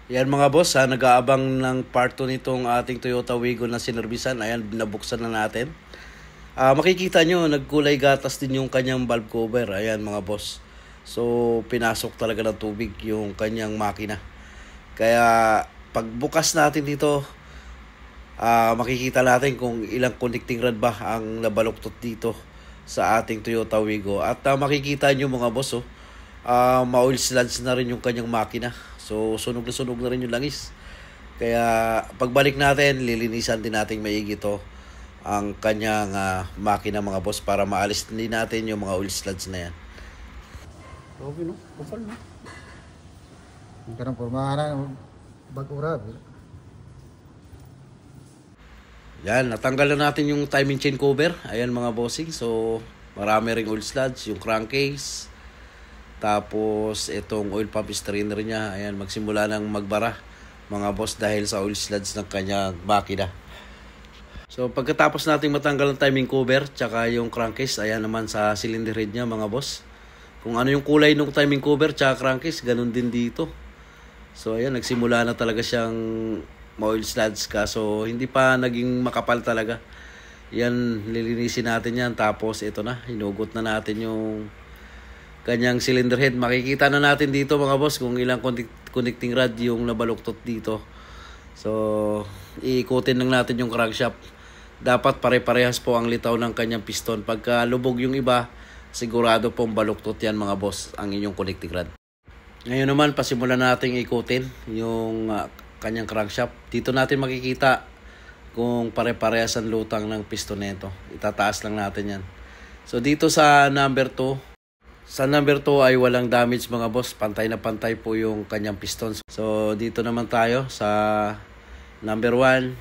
Yan mga boss, nag-aabang ng part 2 nitong ating Toyota Wigo na sinerbisan. Ayan, nabuksan na natin. Makikita nyo, nagkulay gatas din yung kanyang valve cover. Ayan mga boss. So, pinasok talaga ng tubig yung kanyang makina. Kaya, pagbukas natin dito, makikita natin kung ilang connecting rod ba ang nabaluktot dito sa ating Toyota Wigo. At makikita nyo mga boss, ma-oil sludge na rin yung kanyang makina. So, sunog na rin yung langis. Kaya, pagbalik natin, lilinisan din natin maigi to ang kanyang makina mga boss para maalis din natin yung mga oil sludge na yan. Okay no? Kupal no? Karang pormahan bag-urab. Yan, natanggal na natin yung timing chain cover. Ayan mga bossing. So, marami ring oil sludge, yung crankcase. Tapos, itong oil pump strainer niya, ayan, magsimula ng magbara, mga boss, dahil sa oil sludge ng kanyang makina. So, pagkatapos natin matanggal ang timing cover, tsaka yung crankcase, ayan naman sa cylinder head niya, mga boss. Kung ano yung kulay ng timing cover, tsaka crankcase, ganun din dito. So, ayan, nagsimula na talaga siyang ma-oil sludge, kaso hindi pa naging makapal talaga. Yan, lilinisin natin yan. Tapos, ito na, hinugot na natin yung kanyang cylinder head. Makikita na natin dito mga boss kung ilang connecting rod yung nabaluktot dito. So, iikutin lang natin yung crankshaft. Dapat pare-parehas po ang litaw ng kanyang piston. Pagka lubog yung iba, sigurado pong baluktot yan mga boss ang inyong connecting rod. Ngayon naman, pasimulan natin ikutin yung kanyang crankshaft. Dito natin makikita kung pare-parehas ang lutang ng piston nito. Itataas lang natin yan. So, dito sa number 2, sa number 2 ay walang damage mga boss. Pantay na pantay po yung kanyang piston. So, dito naman tayo sa number 1.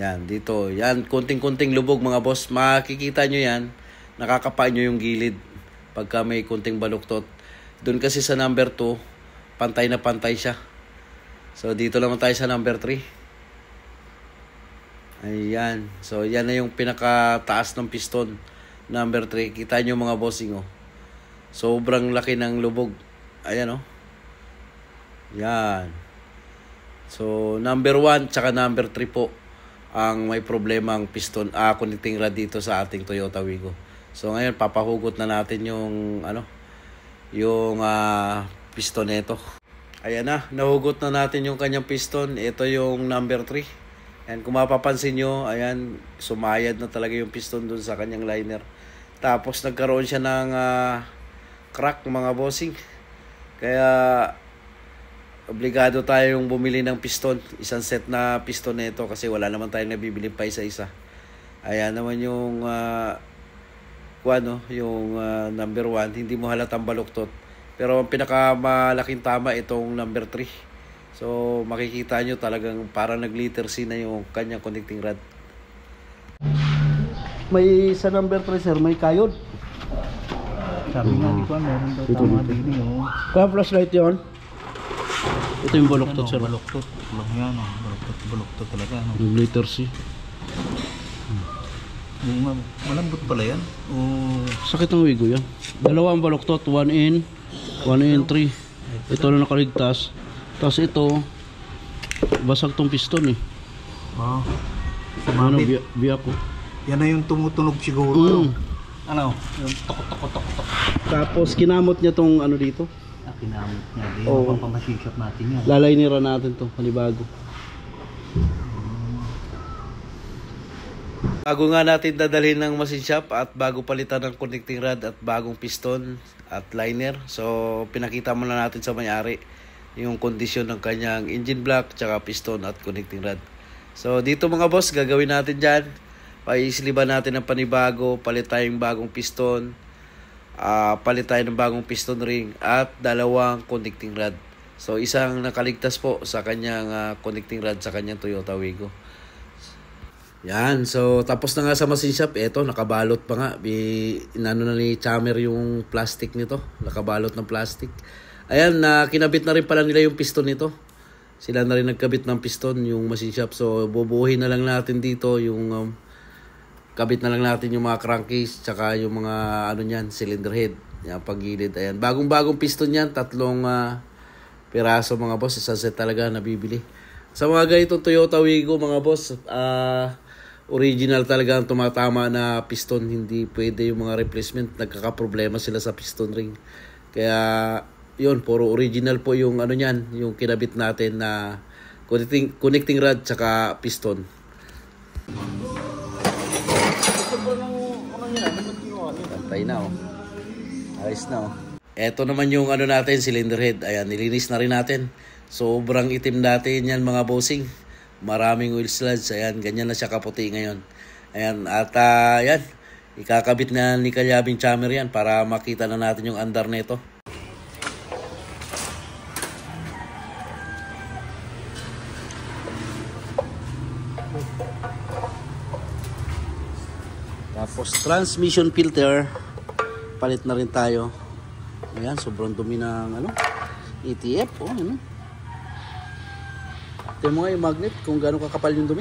Yan, dito. Yan, kunting-kunting lubog mga boss. Makikita nyo yan. Nakakapa nyo yung gilid pagka may kunting baluktot. Doon kasi sa number 2, pantay na pantay siya. So, dito naman tayo sa number 3. Ayan. So, yan na yung pinakataas ng piston. Number 3, kita nyo mga bossing sobrang laki ng lubog. Ayan yan. So number 1 tsaka number 3 po ang may problema ang piston connecting rod dito sa ating Toyota Wigo. So ngayon papahugot na natin yung yung piston nito. Ayan na, nahugot na natin yung kanyang piston. Ito yung number 3. And kung mapapansin nyo, ayan, sumayad na talaga yung piston dun sa kanyang liner. Tapos nagkaroon siya ng crack mga bossing. Kaya obligado tayong bumili ng piston. Isang set na piston nito kasi wala naman tayong nabibili pa isa-isa. Ayan naman yung yung number 1. Hindi mo halatang baluktot. Pero ang pinakamalaking tama itong number 3. So, makikita nyo talagang parang nag-liter C na yung kanyang connecting rod. May sa number 3 sir, may kayod. Sabi nga di ko, meron daw tama din yun. Kaya flashlight yun? Ito yung baluktot sir. Baluktot lang yan. Baluktot talaga. Nag-liter C. Malambot pala yan. Sakit ng Wigo yan. Dalawang baluktot, 1 in, 3. Ito na nakaligtas. Tapos ito, basag tong piston Sumabit. Biyak ko. Yan na yung tumutunog siguro. Ano? Yung tok. Tapos kinamot niya tong dito. Kinamot niya. Yung pampamasishop natin yan. Lalainiran natin to, panibago. Bago nga natin dadalhin ng machine shop at bago palitan ng connecting rod at bagong piston at liner. So pinakita muna natin sa may-ari yung kondisyon ng kanyang engine block, tsaka piston at connecting rod. So dito mga boss, gagawin natin dyan. Paisliban natin ng panibago, palit tayong bagong piston, palit tayo ng bagong piston ring, at dalawang connecting rod. So isang nakaligtas po sa kanyang connecting rod sa kanyang Toyota Wigo. Yan, so tapos na nga sa machine shop. Eto, nakabalot pa nga. Inano na ni Chammer yung plastic nito. Nakabalot ng plastic. Ayan, kinabit na rin pala nila yung piston nito. Sila na rin nagkabit ng piston, yung machine shop. So, bubuhin na lang natin dito yung kabit na lang natin yung mga crankcase, tsaka yung mga cylinder head. Yan, paggilid. Ayan, bagong-bagong piston yan. Tatlong piraso mga boss, isang set talaga nabibili. Sa mga ganitong Toyota Wigo mga boss, original talaga ang tumatama na piston, hindi pwede yung mga replacement, nagkakaproblema sila sa piston ring. Kaya yun, puro original po yung ano niyan, yung kinabit natin na connecting rod tsaka piston. Pantay na oh. Ayos na oh. Eto naman yung ano natin, cylinder head. Ayan, nilinis na rin natin. Sobrang itim natin yan mga bossing. Maraming oil sludge. Ayan, ganyan na siya kaputi ngayon. Ayan, at yan. Ikakabit na ni Kalyabing Chammer yan para makita na natin yung andar nito. Tapos transmission filter, palit na rin tayo. Ayan, sobrang dumi ng ano, ETF. Oh, ano. Ito mo nga yung magnet kung gano'ng kakapal yung dumi.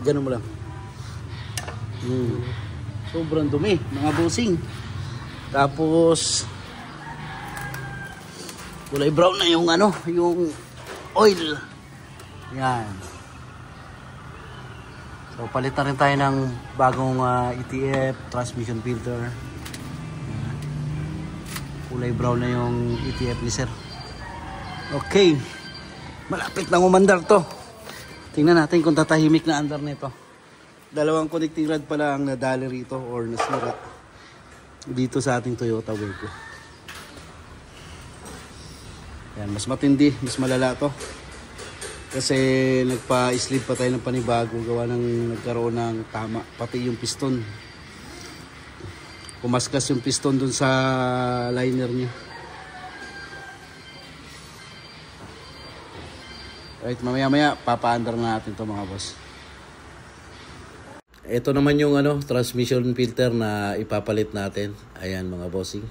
Gano'n mo lang. Sobrang dumi, mga bossing. Tapos kulay brown na yung ano, yung oil. Yan. So palit na rin tayo ng bagong ETF, transmission filter. Kulay brown na yung ETF ni sir. Okay. Malapit na umandar to. Tingnan natin kung tatahimik na andar nito. Dalawang connecting rod pala ang nadali rito or nasira dito sa ating Toyota Wigo. Yan, mas matindi, mas malala to. Kasi nagpa-slip pa tayo ng panibago gawa ng nagkaroon ng tama pati yung piston. Kumaskas yung piston dun sa liner niya. Right, mamaya-maya papa-under na natin to mga boss. Ito naman yung ano, transmission filter na ipapalit natin. Ayan mga bossing.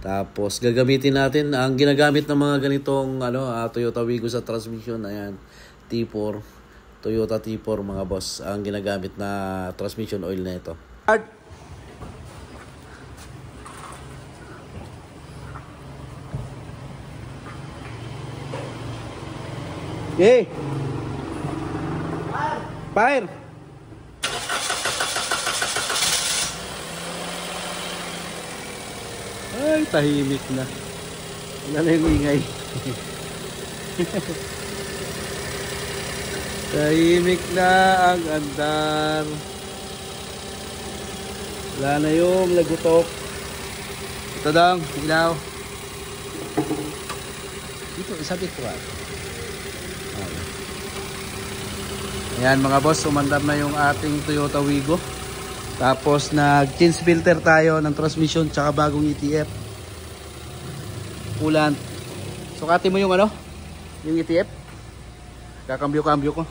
Tapos gagamitin natin ang ginagamit ng mga ganitong ano, Toyota Wigo sa transmission. Ayan, T4, Toyota T4 mga boss. Ang ginagamit na transmission oil na ito. Hey! Fire! Ay, tahimik na. Wala na yung ingay. Tahimik na ang andar. Wala na yung lagutok. Ito daw, ilaw. Dito, isabit ko ah. Ayan mga boss, umandar na yung ating Toyota Wigo. Tapos nag-change filter tayo ng transmission tsaka bagong ETF. Coolant. Sukatin mo yung ano? Yung ETF. Kakambyo-kambyo ko.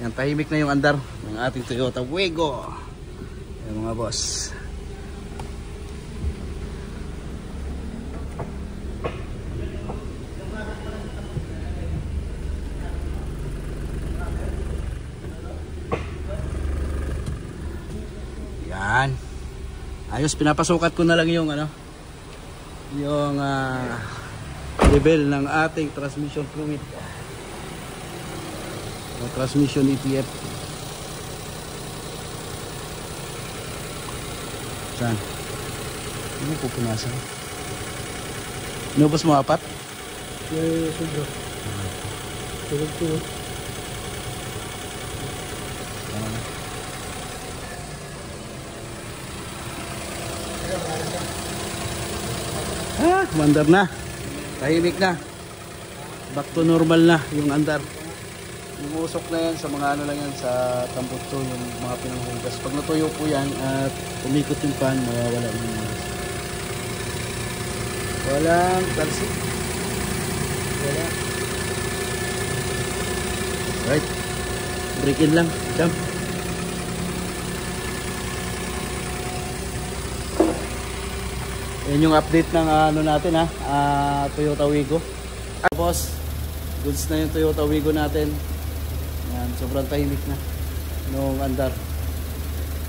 Yan, tahimik na yung andar ng ating Toyota Wigo. Ayan mga boss. Yan. Ayos, pinapasukat ko na lang yung ano, yung level ng ating transmission fluid. Yung transmission ETF. Saan? Ano pupunasan? Inubos mo apat? Yung sugo. Tulog-tulog. Mandar na. Tahimik na. Back to normal na yung andar. Umusok na yan sa mga ano lang yan, sa tambutso, yung mga pinanghugas. Pag natuyo po yan at umikot yung pan, mawawala yung mga. Walang talsik. Wala. Right. Break in lang. Jump. Yan yung update ng ano natin Toyota Wigo. Boss, goods na yung Toyota Wigo natin. Yan, sobrang tahimik na nung andar.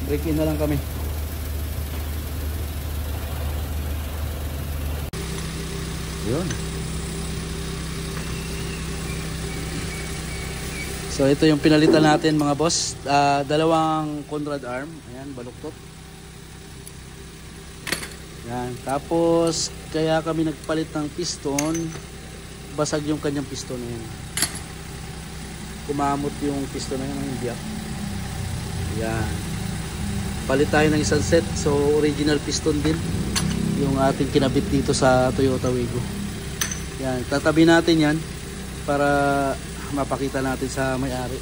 Break in na lang kami. Yun. So ito yung pinalitan natin mga boss. Dalawang Conrad arm. Ayan, baluktot. Yan. Tapos kaya kami nagpalit ng piston. Basag yung kanyang piston na yun. Kumamot yung piston na yun ng biyak. Yan. Palit tayo ng isang set. So original piston din yung ating kinabit dito sa Toyota Wigo. Yan, tatabi natin yan para mapakita natin sa may-ari.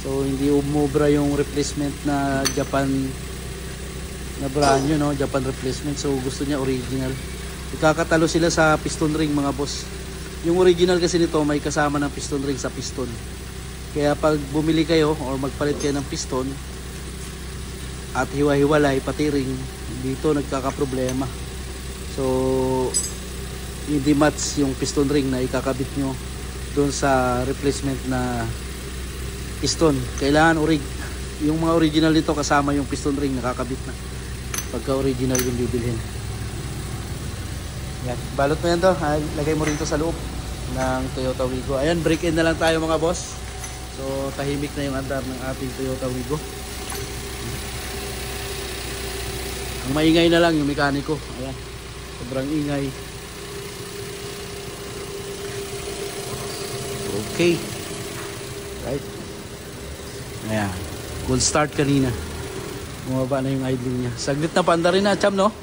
So hindi umubra yung replacement na Japan na brand new, no? Japan replacement. So gusto niya original. Ikakatalo sila sa piston ring mga boss. Yung original kasi nito may kasama ng piston ring sa piston. Kaya pag bumili kayo or magpalit kayo ng piston at hiwa-hiwalay pati ring, dito nagkakaproblema. So hindi match yung piston ring na ikakabit nyo doon sa replacement na piston. Kailangan orig. Yung mga original nito kasama yung piston ring nakakabit na pagka original yung bibilhin. Yan, balot mo yan to. Lagay mo rin to sa loob ng Toyota Wigo. Ayan, break in na lang tayo mga boss. So tahimik na yung andar ng ating Toyota Wigo. Ang maingay na lang yung mekaniko. Ayan. Sobrang ingay. Okay. Right. Ayan. Cool start kanina. Bumaba na yung idling niya. Saglit na paanda rin na, Cham, no?